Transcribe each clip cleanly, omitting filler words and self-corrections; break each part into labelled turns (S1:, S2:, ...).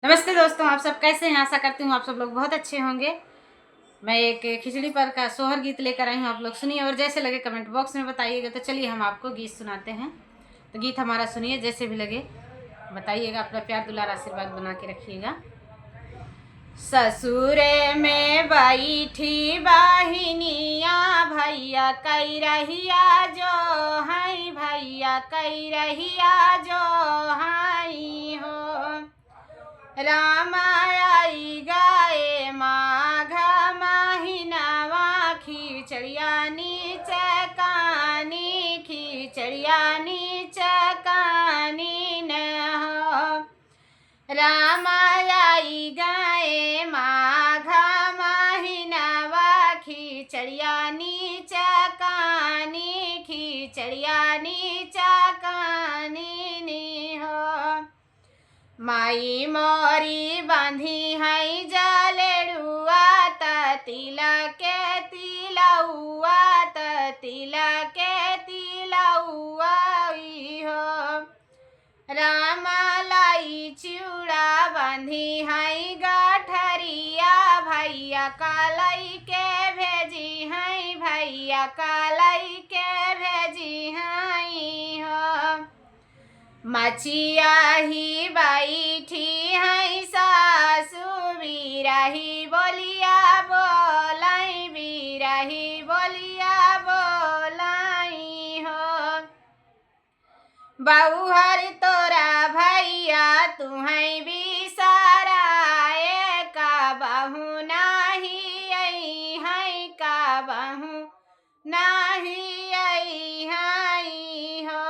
S1: नमस्ते दोस्तों, आप सब कैसे हैं? आशा करती हूँ आप सब लोग बहुत अच्छे होंगे। मैं एक खिचड़ी पर का सोहर गीत लेकर आई हूँ, आप लोग सुनिए और जैसे लगे कमेंट बॉक्स में बताइएगा। तो चलिए हम आपको गीत सुनाते हैं। तो गीत हमारा सुनिए, जैसे भी लगे बताइएगा। अपना प्यार दुलार आशीर्वाद बना के रखिएगा। ससुरे में बैठी बहिनिया, भैया कई रहिया जो है, भैया कई रहिया जो है हो। रामाई गाए माघ महिनावा, खिचड़िया नीच कानी, खिचड़िया नीच कानी न हो। रामाई गाए माघ महिनावा, खिचड़िया नीच कानी, खिचड़िया नीच कानी नी हो। माई मोरी बांधी है जलेड़ुआ, तिलक तिलौआ, तिलक तिलौआ हो। रामा लाई चिउड़ा बांधी है गठरिया, भैया कालई के भेजी है, भैया कालई के भेजी है हो। मचिया ही बैठी है सासु, बिरही बोलिया बोलाई, बिरही बोलिया बोलाई हो। बहुहर तोरा भैया तुम्हें बिसराए, का बहू नाही आई है, का बहू नाही आई है हो।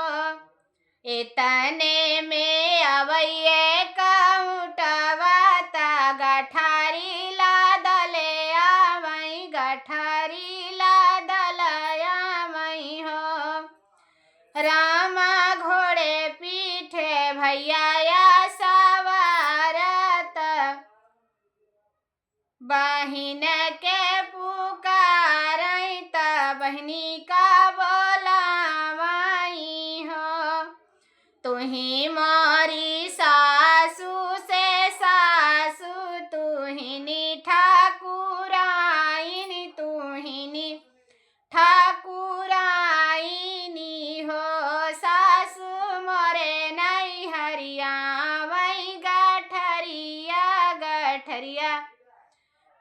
S1: इतने में अवैये कौटवा, ता गठारी लादले आवई, गठारी लादले आवई हो। रामा घोड़े पीठे भैया या सवारत, बहिन के पुकारई, त बहनी का बोलावाई हो। तुही मोरी सासू से सासू, तुहिनी ठाकुराइनी, तुहिनी ठाकुराइनी हो। सासू मोरे नहीं हरिया वही गठरिया, गठरिया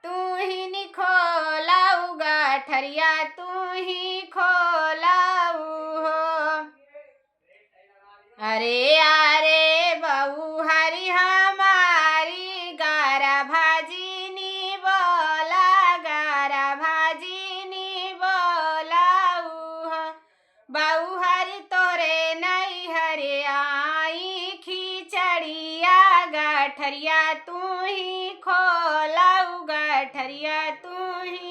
S1: तुहिनी खोलाऊ, गठरिया तुही खोलाऊ हो। अरे अरे बहू हरि हमारी, गारा भाजीनी बोला, गारा भाजीनी बोलाऊ हो। बहू हरि तोरे नहीं हरे आई, खिचड़िया गठरिया तू ही खोलाऊ, गठरिया तू ही